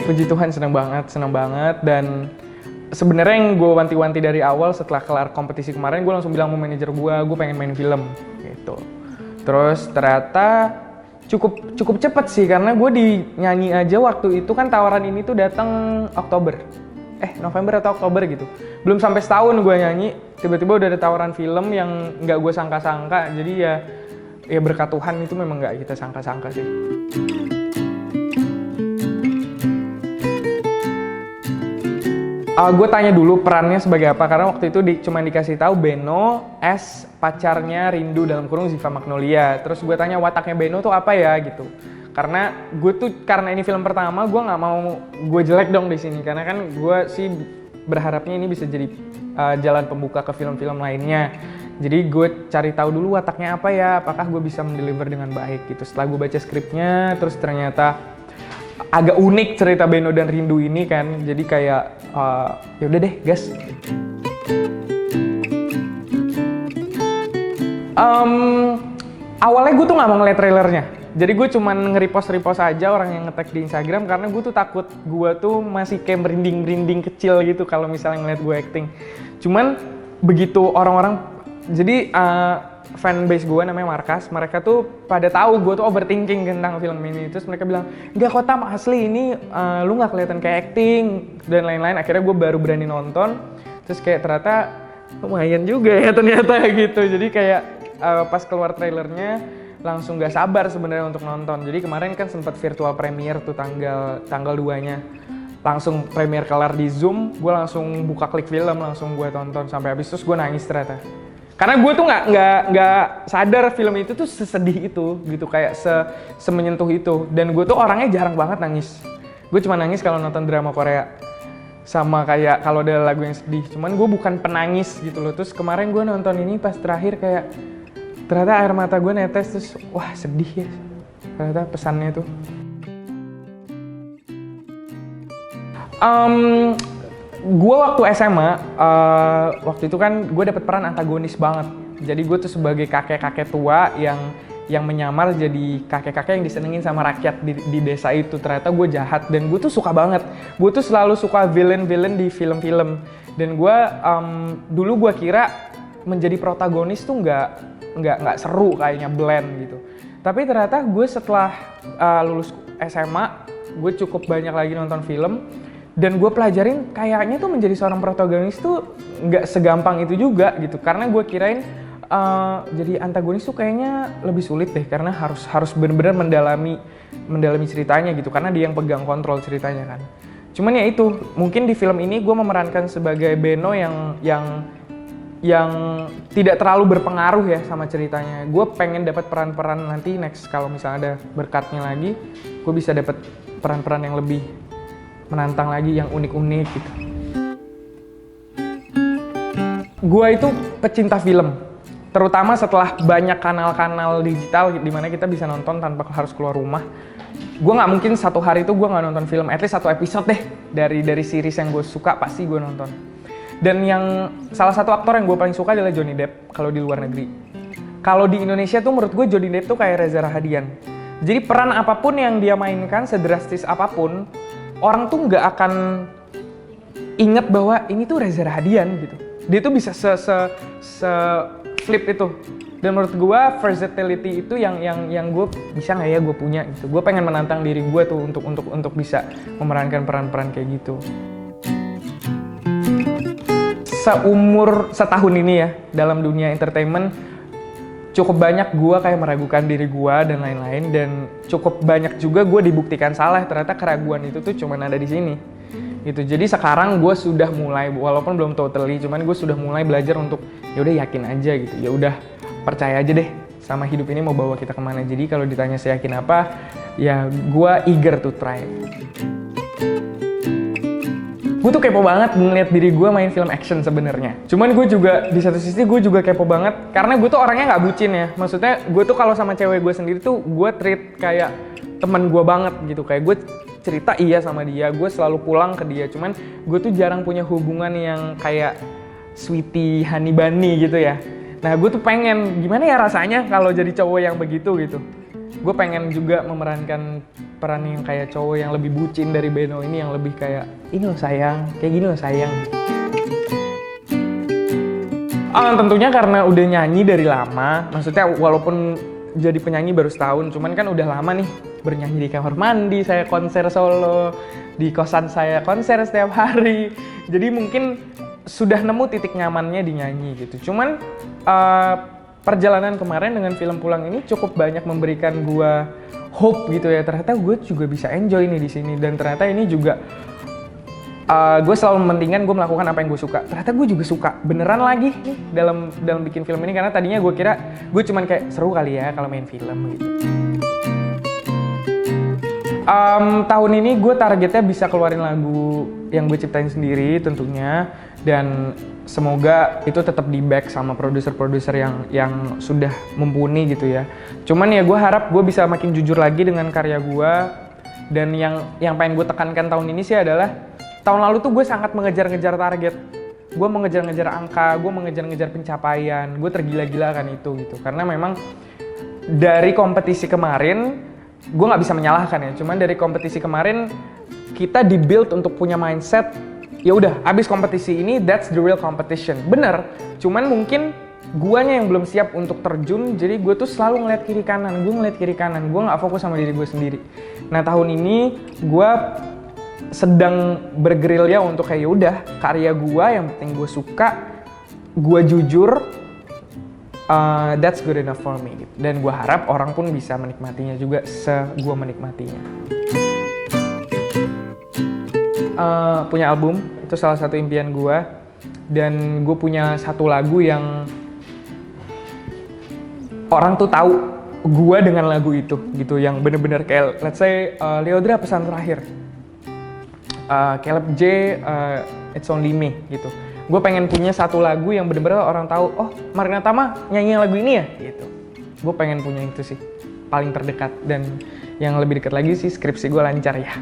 Puji Tuhan senang banget dan sebenarnya yang gue wanti-wanti dari awal setelah kelar kompetisi kemarin, gue langsung bilang sama manajer gue pengen main film gitu. Terus ternyata cukup cepet sih, karena gue di nyanyi aja waktu itu kan tawaran ini tuh datang November atau Oktober gitu. Belum sampai setahun gue nyanyi, tiba-tiba udah ada tawaran film yang nggak gue sangka-sangka. Jadi ya berkat Tuhan, itu memang nggak kita sangka-sangka sih. Gue tanya dulu perannya sebagai apa, karena waktu itu cuma dikasih tahu Beno as pacarnya Rindu dalam kurung Ziva Magnolia. Terus gue tanya wataknya Beno tuh apa ya gitu. Karena ini film pertama, gue nggak mau gue jelek dong di sini, karena kan gue sih berharapnya ini bisa jadi jalan pembuka ke film-film lainnya. Jadi gue cari tahu dulu wataknya apa ya, apakah gue bisa mendeliver dengan baik gitu. Setelah gue baca skripnya, terus ternyata agak unik cerita Beno dan Rindu ini kan, jadi kayak yaudah deh gas. Awalnya gue tuh nggak mau ngeliat trailernya, jadi gue cuman nge-repost aja orang yang nge-tag di Instagram, karena gue tuh takut gue tuh masih kayak merinding kecil gitu kalau misalnya ngeliat gue acting. Cuman begitu orang-orang, jadi fanbase gue namanya Markas, mereka tuh pada tahu gue tuh overthinking tentang film ini. Terus mereka bilang, enggak kok Tam, asli ini lu nggak kelihatan kayak acting dan lain-lain. Akhirnya gue baru berani nonton, terus kayak ternyata lumayan juga ya ternyata gitu. Jadi kayak pas keluar trailernya langsung nggak sabar sebenarnya untuk nonton. Jadi kemarin kan sempat virtual premiere tuh tanggal 2-nya. Langsung premiere kelar di Zoom, gue langsung buka klik film, langsung gue tonton sampai habis, terus gue nangis ternyata. Karena gue tuh nggak sadar film itu tuh sesedih itu gitu, kayak semenyentuh itu. Dan gue tuh orangnya jarang banget nangis. Gue cuma nangis kalau nonton drama Korea, sama kayak kalau ada lagu yang sedih. Cuman gue bukan penangis gitu loh. Terus kemarin gue nonton ini pas terakhir kayak ternyata air mata gue netes, terus wah sedih ya ternyata pesannya tuh. Gue waktu SMA, waktu itu kan gue dapet peran antagonis banget. Jadi gue tuh sebagai kakek-kakek tua yang menyamar jadi kakek-kakek yang disenengin sama rakyat di desa itu. Ternyata gue jahat dan gue tuh suka banget. Gue tuh selalu suka villain-villain di film-film. Dan gue dulu gue kira menjadi protagonis tuh nggak seru, kayaknya bland gitu. Tapi ternyata gue setelah lulus SMA, gue cukup banyak lagi nonton film. Dan gue pelajarin kayaknya tuh menjadi seorang protagonis tuh nggak segampang itu juga gitu. Karena gue kirain jadi antagonis tuh kayaknya lebih sulit deh, karena harus benar-benar mendalami ceritanya gitu, karena dia yang pegang kontrol ceritanya kan. Cuman ya itu, mungkin di film ini gue memerankan sebagai Beno yang tidak terlalu berpengaruh ya sama ceritanya. Gue pengen dapat peran-peran nanti next, kalau misalnya ada berkatnya lagi, gue bisa dapat peran-peran yang lebih menantang lagi, yang unik-unik gitu. Gua itu pecinta film, terutama setelah banyak kanal-kanal digital di mana kita bisa nonton tanpa harus keluar rumah. Gua nggak mungkin satu hari itu gua nggak nonton film, at least satu episode deh dari series yang gue suka pasti gue nonton. Dan salah satu aktor yang gue paling suka adalah Johnny Depp kalau di luar negeri. Kalau di Indonesia tuh menurut gue Johnny Depp tuh kayak Reza Rahadian. Jadi peran apapun yang dia mainkan, sedrastis apapun, orang tuh nggak akan inget bahwa ini tuh Reza Rahadian gitu. Dia tuh bisa flip itu. Dan menurut gue versatility itu yang gue bisa nggak ya gue punya gitu. Gue pengen menantang diri gue tuh untuk bisa memerankan peran-peran kayak gitu. Seumur setahun ini ya dalam dunia entertainment, cukup banyak gue kayak meragukan diri gue dan lain-lain, dan cukup banyak juga gue dibuktikan salah. Ternyata keraguan itu tuh cuma ada di sini gitu. Jadi sekarang gue sudah mulai, walaupun belum totally, cuman gue sudah mulai belajar untuk ya udah yakin aja gitu, ya udah percaya aja deh sama hidup ini mau bawa kita kemana. Jadi kalau ditanya saya yakin apa, ya gue eager to try. Gue tuh kepo banget ngeliat diri gue main film action sebenarnya. Cuman gue juga di satu sisi gue juga kepo banget karena gue tuh orangnya nggak bucin ya. Maksudnya gue tuh kalau sama cewek gue sendiri tuh gue treat kayak teman gue banget gitu. Kayak gue cerita iya sama dia, gue selalu pulang ke dia. Cuman gue tuh jarang punya hubungan yang kayak sweetie honey bunny gitu ya. Nah gue tuh pengen gimana ya rasanya kalau jadi cowok yang begitu gitu. Gue pengen juga memerankan peran yang kayak cowok yang lebih bucin dari Beno ini, yang lebih kayak ini loh sayang, kayak gini loh sayang. Tentunya karena udah nyanyi dari lama, maksudnya walaupun jadi penyanyi baru setahun, cuman kan udah lama nih bernyanyi di kamar mandi, saya konser solo, di kosan saya konser setiap hari. Jadi mungkin sudah nemu titik nyamannya di nyanyi gitu. Cuman perjalanan kemarin dengan film Pulang ini cukup banyak memberikan gua hope gitu ya. Ternyata gue juga bisa enjoy nih di sini, dan ternyata ini juga gue selalu mementingkan gue melakukan apa yang gue suka. Ternyata gue juga suka beneran lagi nih dalam bikin film ini, karena tadinya gue kira gue cuman kayak seru kali ya kalau main film gitu. Tahun ini gue targetnya bisa keluarin lagu yang gue ciptain sendiri tentunya, dan semoga itu tetap di back sama produser-produser yang sudah mumpuni gitu ya. Cuman ya gue harap gue bisa makin jujur lagi dengan karya gue, dan yang pengen gue tekankan tahun ini sih adalah tahun lalu tuh gue sangat mengejar-ngejar target. Gue mengejar-ngejar angka, gue mengejar-ngejar pencapaian, gue tergila-gilakan itu gitu. Karena memang dari kompetisi kemarin, gue nggak bisa menyalahkan ya, cuman dari kompetisi kemarin kita di-build untuk punya mindset, ya udah abis kompetisi ini that's the real competition. Bener, cuman mungkin guanya yang belum siap untuk terjun, jadi gue tuh selalu ngeliat kiri kanan, gue nggak fokus sama diri gue sendiri. Nah tahun ini gue sedang bergerilya untuk kayak yaudah karya gue yang penting gue suka, gue jujur, that's good enough for me gitu. Dan gue harap orang pun bisa menikmatinya juga gue menikmatinya. Punya album itu salah satu impian gue, dan gue punya satu lagu yang orang tuh tahu gue dengan lagu itu gitu, yang bener-bener kayak let's say Lyodra pesan terakhir, Caleb J, It's Only Me gitu. Gue pengen punya satu lagu yang bener-bener orang tahu, oh Marina Tama nyanyi lagu ini ya gitu. Gue pengen punya itu sih, paling terdekat. Dan yang lebih dekat lagi sih skripsi gue lancar ya.